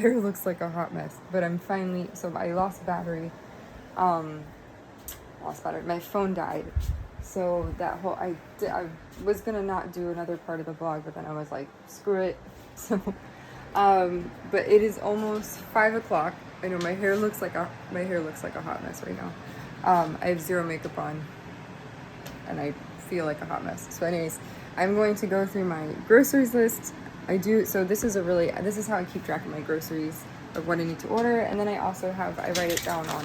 Hair looks like a hot mess, but I'm finally, so I lost battery. My phone died. So that whole, I was gonna not do another part of the vlog, but then I was like, screw it. So, but it is almost 5 o'clock. I know my hair looks like a hot mess right now. I have zero makeup on, and I feel like a hot mess. So anyways, I'm going to go through my groceries list. So this is how I keep track of my groceries, of what I need to order, and then I write it down on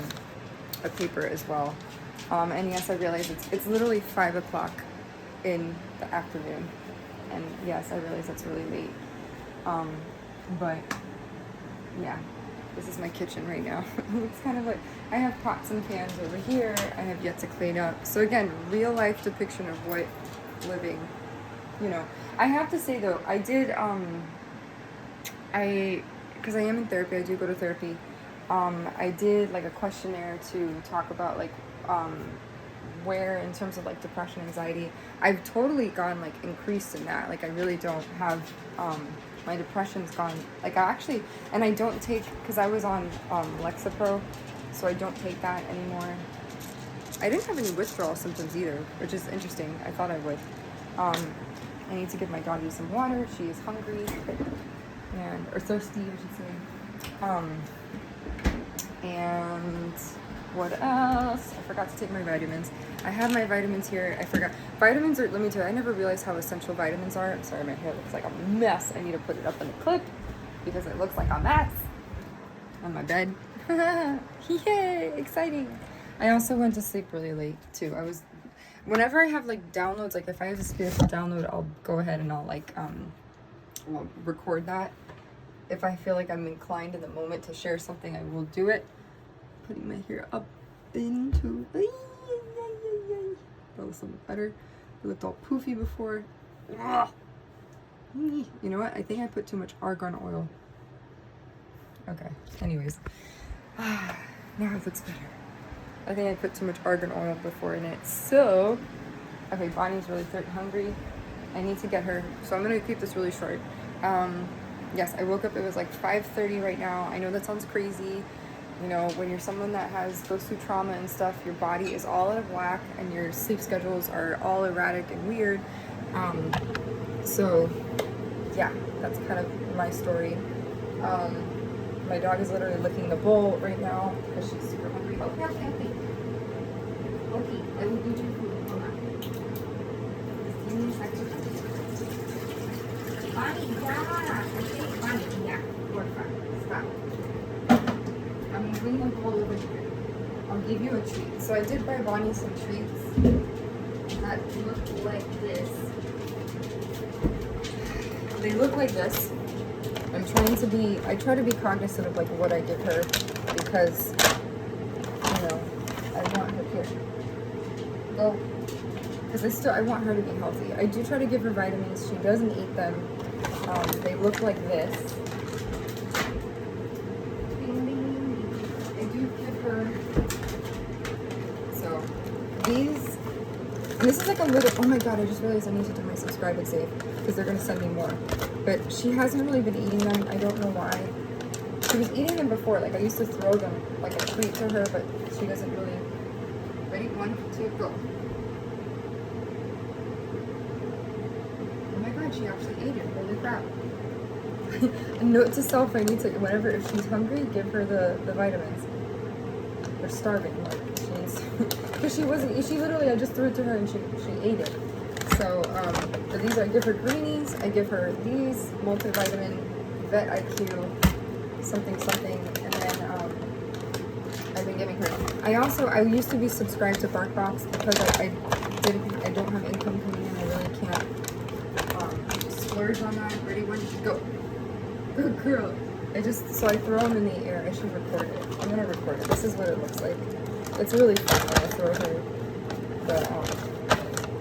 a paper as well. And yes, I realize it's literally 5 o'clock in the afternoon, and yes, I realize that's really late. But yeah, this is my kitchen right now. It's kind of like, I have pots and pans over here. I have yet to clean up. So again, real life depiction of what living, I have to say though, I did, because I am in therapy, I do go to therapy. I did like a questionnaire to talk about like, where in terms of like depression, anxiety, I've totally gone like increased in that. Like I really don't have, my depression's gone, like and I don't take, because I was on Lexapro, so I don't take that anymore. I didn't have any withdrawal symptoms either, which is interesting. I thought I would. I need to give my doggy some water. She is hungry, or thirsty, I should say. And what else? I forgot to take my vitamins. I have my vitamins here. I forgot. Vitamins are, let me tell you, I never realized how essential vitamins are. I'm sorry, my hair looks like a mess. I need to put it up in the clip because it looks like a mess on my bed. Yay, exciting. I also went to sleep really late too. Whenever I have like downloads, like if I have a spiritual download, I'll go ahead and I'll record that. If I feel like I'm inclined in the moment to share something, I will do it. Putting my hair up into, that was something better. It looked all poofy before. You know what? I think I put too much argan oil. Okay, anyways. Now it looks better. I think I put too much argan oil before in it. So, okay, Bonnie's really hungry. I need to get her, so I'm gonna keep this really short. Yes, I woke up, it was like 5:30 right now. I know that sounds crazy. When you're someone that goes through trauma and stuff, your body is all out of whack and your sleep schedules are all erratic and weird. So yeah, that's kind of my story. My dog is literally licking the bowl right now because she's super hungry. Okay, I will eat your food. Hold on. Just give me a second. Bonnie, yeah. Okay, Bonnie, yeah. Stop. I'm gonna bring the bowl over here. I'll give you a treat. So I did buy Bonnie some treats that look like this. They look like this. I try to be cognizant of like what I give her because, I want her here. Go. Because I want her to be healthy. I do try to give her vitamins. She doesn't eat them. They look like this. This is like a little, oh my god, I just realized I need to do my subscribe and save because they're going to send me more. But she hasn't really been eating them. I don't know why. She was eating them before. Like I used to throw them like a treat to her, but she doesn't really. Ready? 1, 2, go. Oh my god, she actually ate it. Holy crap. A note to self, I need to, whenever, if she's hungry, give her the vitamins. They're starving. Like, because she literally, I just threw it to her and she ate it. So, but these I give her greenies, I give her these, multivitamin, vet IQ, something, and then, I've been giving her. I used to be subscribed to BarkBox because I don't have income coming in, I really can't, splurge on that. Ready, 1, go. Good girl. So I throw them in the air. I should record it. I'm gonna record it. This is what it looks like. It's really fun when I throw her, but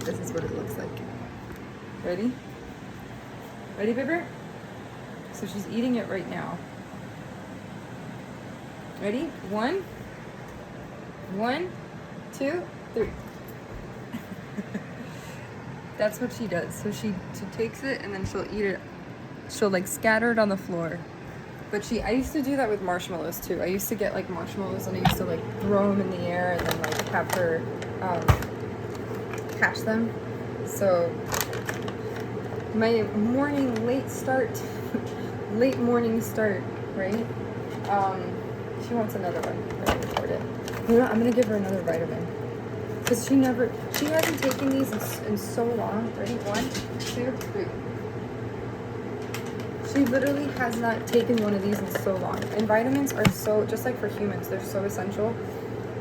this is what it looks like. Ready? Ready, baby? So she's eating it right now. Ready? 1, 2, 3. That's what she does. So she takes it and then she'll eat it. She'll like scatter it on the floor. But I used to do that with marshmallows too. I used to get like marshmallows and I used to like throw them in the air and then like have her catch them. So my morning late morning start, right? She wants another one. I'm gonna record it. You know, I'm gonna give her another vitamin. Because she hasn't taken these in so long. Ready? 1, 2, 3. She literally has not taken one of these in so long. And vitamins are so, just like for humans, they're so essential.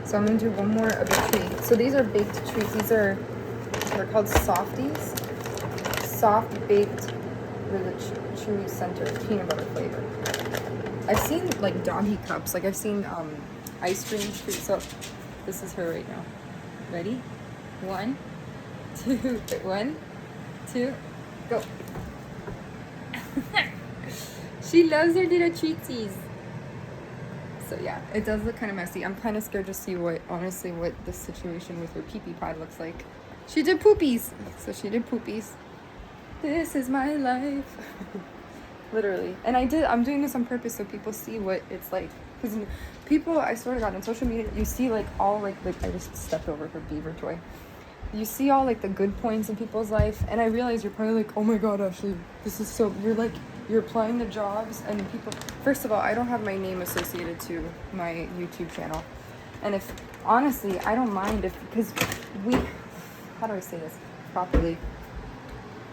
So I'm going to do one more of a treat. So these are baked treats. They're called softies. Soft baked with a chewy center, peanut butter flavor. I've seen like doggy cups. Like I've seen ice cream treats. So this is her right now. Ready? 1, 2, 1, 2, go. She loves her little treatsies. So yeah, it does look kind of messy. I'm kind of scared to see what the situation with her pee-pee pad looks like. She did poopies. So she did poopies. This is my life. Literally. And I'm doing this on purpose so people see what it's like. Because people, I swear to God, on social media, you see like all like I just stepped over her beaver toy. You see all like the good points in people's life, and I realize you're probably like, oh my God, Ashley, this is so, you're applying to jobs, and people, first of all, I don't have my name associated to my YouTube channel. And honestly, I don't mind because how do I say this properly?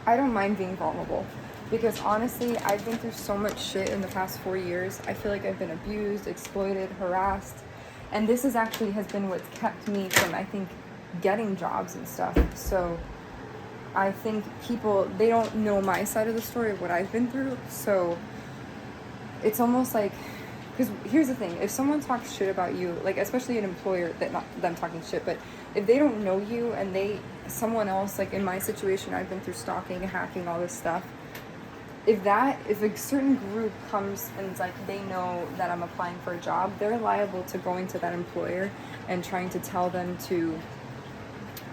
I don't mind being vulnerable. Because honestly, I've been through so much shit in the past 4 years. I feel like I've been abused, exploited, harassed. And this has been what's kept me from, I think, getting jobs and stuff. So I think people, they don't know my side of the story of what I've been through. So it's almost like, because here's the thing, if someone talks shit about you, like especially an employer, that not them talking shit, but if they don't know you and someone else, like in my situation, I've been through stalking, hacking, all this stuff. If a certain group comes and it's like they know that I'm applying for a job, they're liable to going to that employer and trying to tell them to,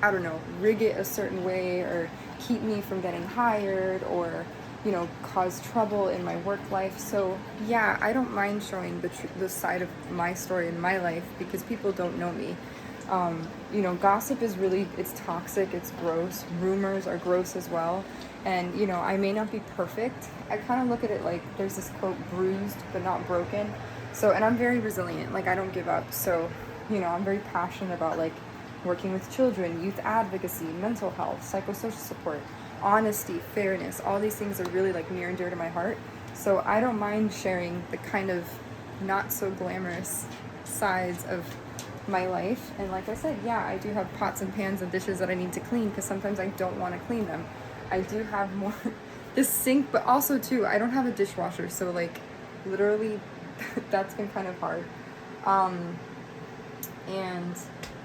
I don't know, rig it a certain way or keep me from getting hired or, you know, cause trouble in my work life. So yeah, I don't mind showing the side of my story in my life because people don't know me. You know, gossip is it's toxic, it's gross. Rumors are gross as well. And, you know, I may not be perfect. I kind of look at it like there's this quote, bruised but not broken. So, and I'm very resilient. Like, I don't give up. So, you know, I'm very passionate about, like, working with children, youth advocacy, mental health, psychosocial support, honesty, fairness. All these things are really, like, near and dear to my heart. So I don't mind sharing the kind of not so glamorous sides of my life. And like I said, yeah, I do have pots and pans and dishes that I need to clean because sometimes I don't want to clean them. I do have more this sink, but also too, I don't have a dishwasher, so like literally that's been kind of hard. And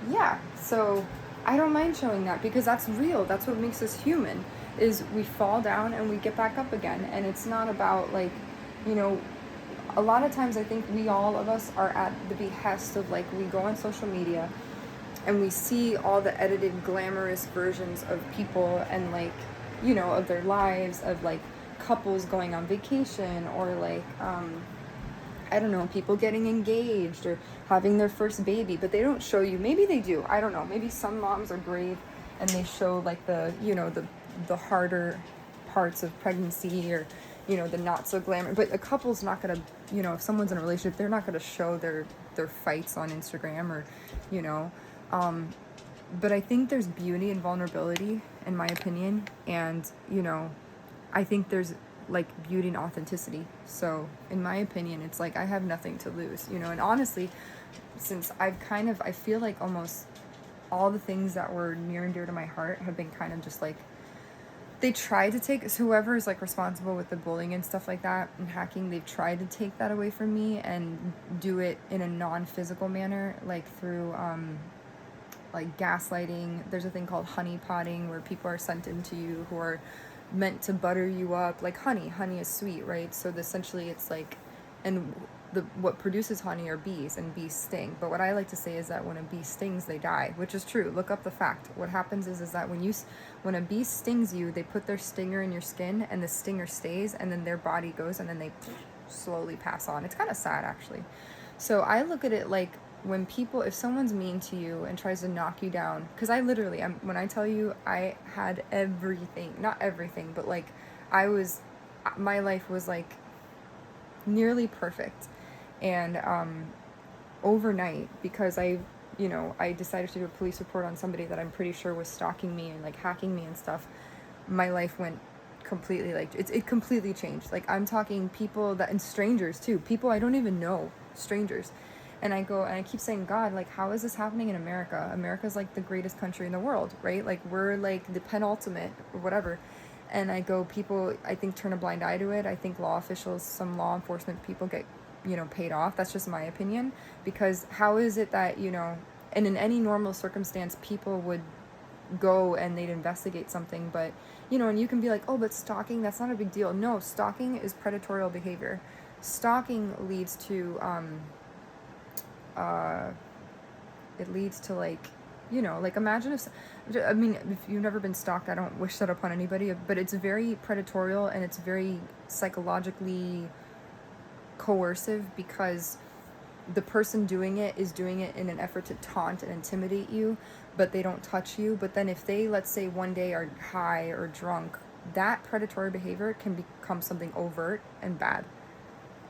yeah, so I don't mind showing that because that's real. That's what makes us human, is we fall down and we get back up again. And it's not about like, you know, a lot of times I think all of us are at the behest of like, we go on social media and we see all the edited glamorous versions of people and like, you know, of their lives, of like couples going on vacation or like, I don't know, people getting engaged or having their first baby, but they don't show you, maybe they do, I don't know, maybe some moms are brave and they show like the, you know, the harder parts of pregnancy or, you know, the not so glamour, but a couple's not gonna, you know, if someone's in a relationship, they're not gonna show their fights on Instagram or, you know, but I think there's beauty in vulnerability, in my opinion, and, you know, I think there's like beauty and authenticity. So in my opinion, it's like I have nothing to lose, you know. And honestly, since I feel like almost all the things that were near and dear to my heart have been kind of just like, they tried to take, so whoever is like responsible with the bullying and stuff like that and hacking, they've tried to take that away from me and do it in a non-physical manner, like through like gaslighting. There's a thing called honey potting where people are sent into you who are meant to butter you up like honey is sweet, right? So essentially it's like, and what produces honey are bees, and bees sting. But what I like to say is that when a bee stings, they die, which is true. Look up the fact. What happens is that when a bee stings you, they put their stinger in your skin and the stinger stays, and then their body goes and then they slowly pass on. It's kind of sad, actually. So I look at it like, when people, if someone's mean to you and tries to knock you down, because I literally, when I tell you I had everything, not everything, but like my life was like nearly perfect. And overnight, because I decided to do a police report on somebody that I'm pretty sure was stalking me and like hacking me and stuff, my life went completely, like, it completely changed. Like, I'm talking people and strangers too, people I don't even know, strangers. And I go and I keep saying, God, like, how is this happening in America? America's like the greatest country in the world, right? Like, we're like the penultimate or whatever. And I go, people, I think, turn a blind eye to it. I think law officials, some law enforcement people get, paid off. That's just my opinion. Because how is it that, and in any normal circumstance, people would go and they'd investigate something, but, and you can be like, oh, but stalking, that's not a big deal. No, stalking is predatory behavior. Stalking leads to, it leads to like, like, imagine if you've never been stalked, I don't wish that upon anybody, but it's very predatory and it's very psychologically coercive, because the person doing it is doing it in an effort to taunt and intimidate you, but they don't touch you. But then if they, let's say, one day are high or drunk, that predatory behavior can become something overt and bad.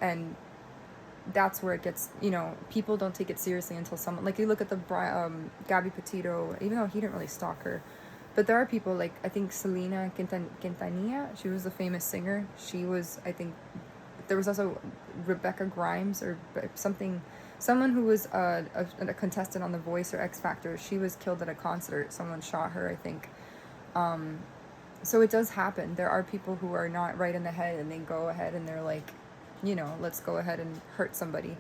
And that's where it gets, people don't take it seriously until someone, like, you look at the Gabby Petito, even though he didn't really stalk her, but there are people like, I think Selena Quintanilla, she was a famous singer. She was, I think, there was also Rebecca Grimes or someone who was a contestant on The Voice or X Factor. She was killed at a concert. Someone shot her, I think. So it does happen. There are people who are not right in the head and they go ahead and they're like, let's go ahead and hurt somebody.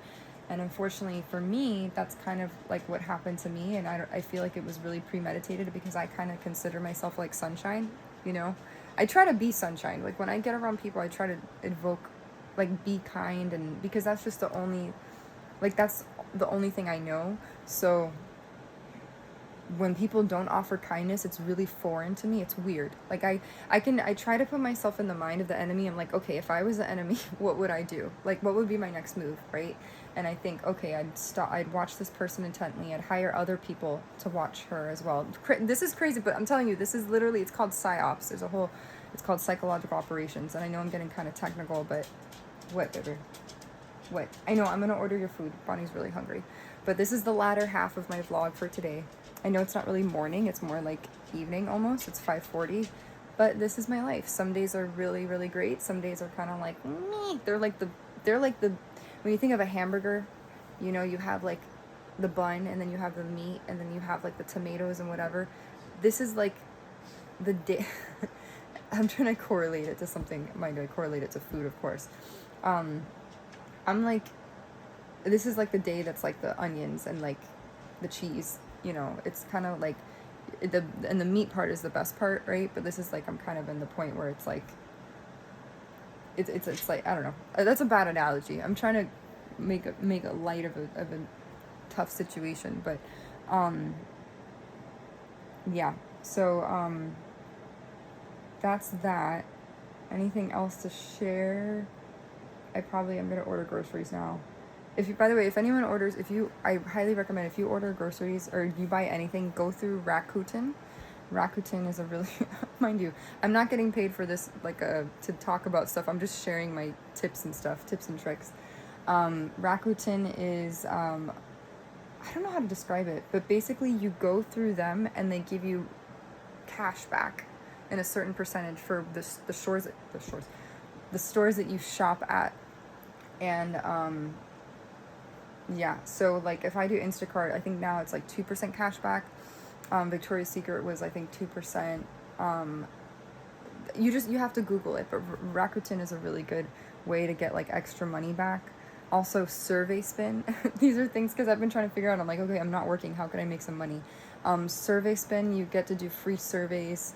And unfortunately for me, that's kind of like what happened to me. And I feel like it was really premeditated, because I kind of consider myself like sunshine, I try to be sunshine. Like, when I get around people, I try to evoke, like, be kind, and because that's just that's the only thing I know. So when people don't offer kindness, it's really foreign to me. It's weird. Like, I try to put myself in the mind of the enemy. I'm like, okay, if I was the enemy, what would I do? Like, what would be my next move, right? And I think, okay, I'd watch this person intently. I'd hire other people to watch her as well. This is crazy, but I'm telling you, this is literally, it's called psyops. It's called psychological operations. And I know I'm getting kind of technical, but whatever. What? I know, I'm gonna order your food. Bonnie's really hungry. But this is the latter half of my vlog for today. I know it's not really morning, it's more like evening almost. It's 5:40, but this is my life. Some days are really, really great. Some days are kind of like, meh. They're like the, when you think of a hamburger, you have like the bun, and then you have the meat, and then you have like the tomatoes and whatever. This is like the day. I'm trying to correlate it to something. Mind you, I correlate it to food, of course. I'm like, this is like the day that's like the onions and like the cheese, it's kind of like the meat part is the best part, right? But this is like, I'm kind of in the point where it's like, it's like, I don't know, that's a bad analogy. I'm trying to make a light of a tough situation, but yeah, so that's that. Anything else to share? I'm gonna order groceries now. By the way, if anyone orders, I highly recommend, if you order groceries or you buy anything, go through Rakuten. Rakuten is a really, mind you, I'm not getting paid for this, like, to talk about stuff. I'm just sharing my tips and tricks. Rakuten is, I don't know how to describe it, but basically you go through them and they give you cash back in a certain percentage for the stores that you shop at. And, yeah, so like if I do Instacart, I think now it's like 2% cash back. Victoria's Secret was, I think, 2%. You have to Google it, but Rakuten is a really good way to get like extra money back. Also, survey spin. These are things, because I've been trying to figure out, I'm like, okay, I'm not working, how can I make some money? Survey spin, you get to do free surveys.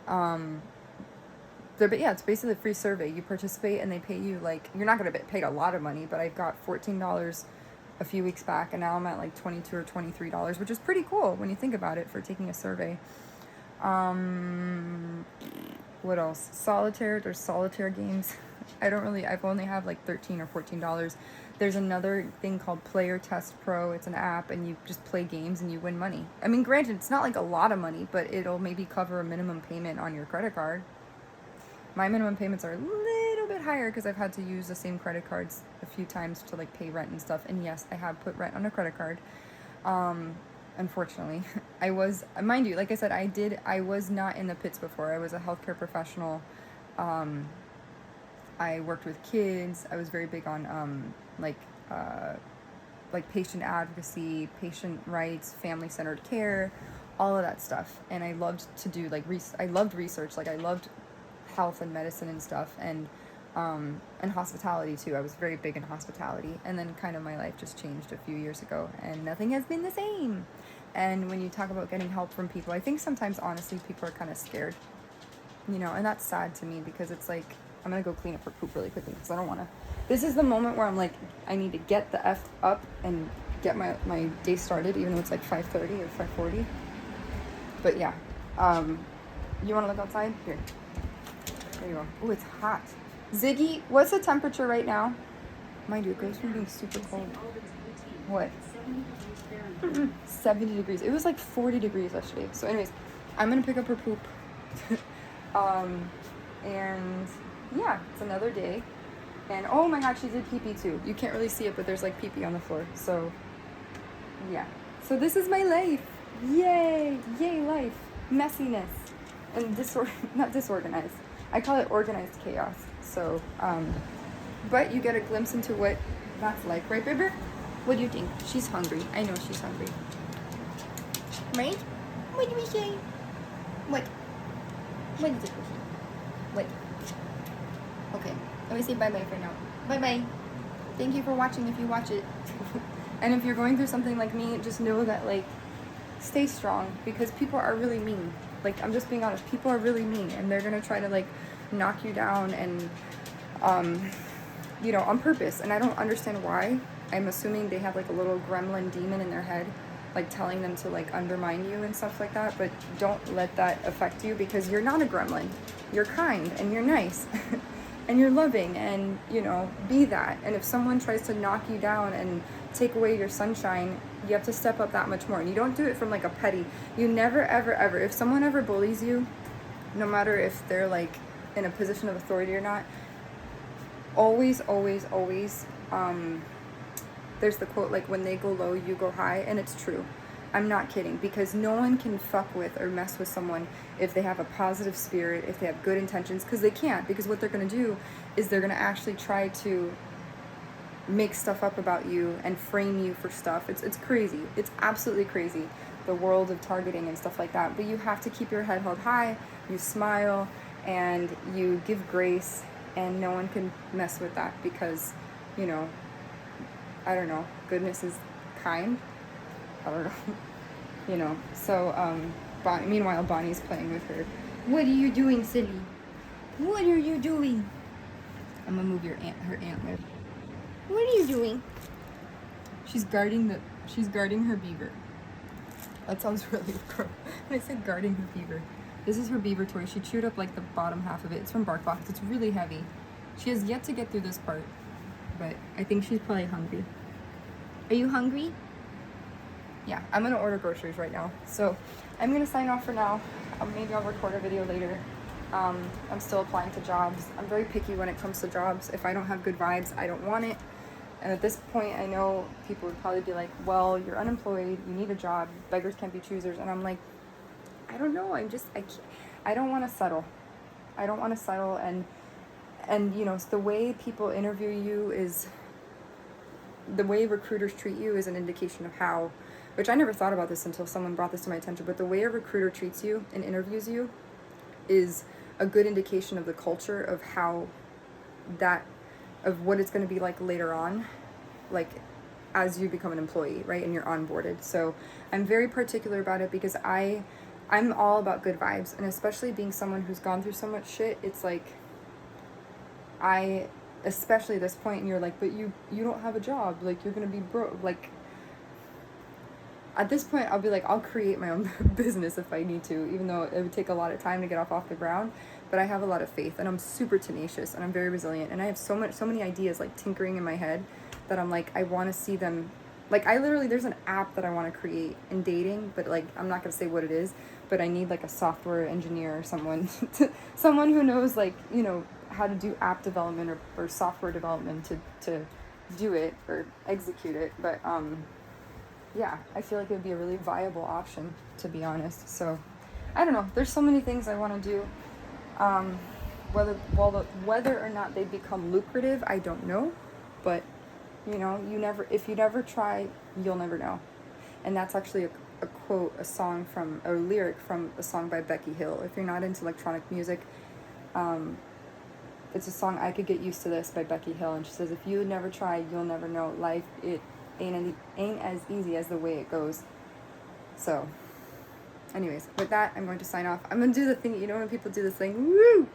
But yeah, it's basically a free survey. You participate and they pay you, like, you're not going to get paid a lot of money, but I got $14 a few weeks back, and now I'm at like $22 or $23, which is pretty cool when you think about it, for taking a survey. What else? Solitaire. There's solitaire games. I've only have like $13 or $14. There's another thing called Player Test Pro. It's an app, and you just play games and you win money. I mean, granted, it's not like a lot of money, but it'll maybe cover a minimum payment on your credit card. My minimum payments are a little bit higher because I've had to use the same credit cards a few times to like pay rent and stuff. And yes, I have put rent on a credit card. Unfortunately, I was, mind you, like I said, I was not in the pits before. I was a healthcare professional. I worked with kids. I was very big on like patient advocacy, patient rights, family-centered care, all of that stuff. And I loved to do like I loved research. Like I loved health and medicine and stuff, and hospitality too. I was very big in hospitality. And then kind of my life just changed a few years ago, and nothing has been the same. And when you talk about getting help from people, I think sometimes honestly people are kind of scared, you know, and that's sad to me because it's like, I'm gonna go clean up her poop really quickly because I don't want to. This is the moment where I'm like, I need to get the F up and get my day started, even though it's like 5:30 or 5:40. But yeah, you want to look outside? Here. There you go. Oh, it's hot. Ziggy, what's the temperature right now? Mind you, it goes from being super cold. What? 70 degrees. It was like 40 degrees yesterday. So anyways, I'm gonna pick up her poop. And yeah, it's another day. And oh my god, she did pee-pee too. You can't really see it, but there's like pee-pee on the floor. So yeah. So this is my life. Yay! Yay life. Messiness. And not disorganized. I call it organized chaos. So, but you get a glimpse into what that's like, right, baby? What do you think? She's hungry. I know she's hungry. Right? What do we say? What? What is it? What? Okay. Let me say bye-bye for now. Bye-bye. Thank you for watching if you watch it. And if you're going through something like me, just know that, like, stay strong because people are really mean. Like, I'm just being honest. People are really mean, and they're going to try to, like, knock you down and, you know, on purpose. And I don't understand why. I'm assuming they have, like, a little gremlin demon in their head, like, telling them to, like, undermine you and stuff like that. But don't let that affect you because you're not a gremlin. You're kind, and you're nice, and you're loving, and, you know, be that. And if someone tries to knock you down and take away your sunshine, you have to step up that much more. And you don't do it from like a petty. You never, ever, ever, if someone ever bullies you, no matter if they're like in a position of authority or not, always, always, always, there's the quote, like, when they go low, you go high. And it's true. I'm not kidding, because no one can fuck with or mess with someone if they have a positive spirit, if they have good intentions, because they can't. Because what they're going to do is they're going to actually try to make stuff up about you and frame you for stuff. It's crazy. It's absolutely crazy, the world of targeting and stuff like that. But you have to keep your head held high, you smile, and you give grace, and no one can mess with that because, you know, I don't know, goodness is kind. I don't know. You know, so meanwhile Bonnie's playing with her. What are you doing, silly? What are you doing? I'm gonna move her antler. What are you doing? She's guarding her beaver. That sounds really gross. I said guarding her beaver. This is her beaver toy. She chewed up like the bottom half of it. It's from BarkBox. It's really heavy. She has yet to get through this part, but I think she's probably hungry. Are you hungry? Yeah, I'm gonna order groceries right now. So I'm gonna sign off for now. Maybe I'll record a video later. I'm still applying to jobs. I'm very picky when it comes to jobs. If I don't have good vibes, I don't want it. And at this point, I know people would probably be like, well, you're unemployed, you need a job, beggars can't be choosers. And I'm like, I don't know, I don't want to settle. I don't want to settle. And you know, the way people interview you is, the way recruiters treat you is an indication of how, which I never thought about this until someone brought this to my attention, but the way a recruiter treats you and interviews you is a good indication of the culture of how that, of what it's going to be like later on, like as you become an employee, right, and you're onboarded. So I'm very particular about it because I'm all about good vibes, and especially being someone who's gone through so much shit, it's like, especially at this point, and you're like, but you don't have a job, like you're going to be broke, like at this point I'll be like, I'll create my own business if I need to, even though it would take a lot of time to get off the ground. but I have a lot of faith, and I'm super tenacious, and I'm very resilient, and I have so many ideas like tinkering in my head that I'm like, I want to see them. Like, I literally, there's an app that I want to create in dating, but like, I'm not gonna say what it is, but I need like a software engineer or someone someone who knows, like, you know, how to do app development or software development to do it or execute it. But yeah, I feel like it would be a really viable option, to be honest. So I don't know, there's so many things I want to do. Whether or not they become lucrative, I don't know, but you know, if you never try, you'll never know. And that's actually a quote, a lyric from a song by Becky Hill. If you're not into electronic music, it's a song, I Could Get Used to This, by Becky Hill, and she says, if you never try, you'll never know. Life, it ain't as easy as the way it goes. So anyways, with that, I'm going to sign off. I'm going to do the thing, you know when people do this thing, woo!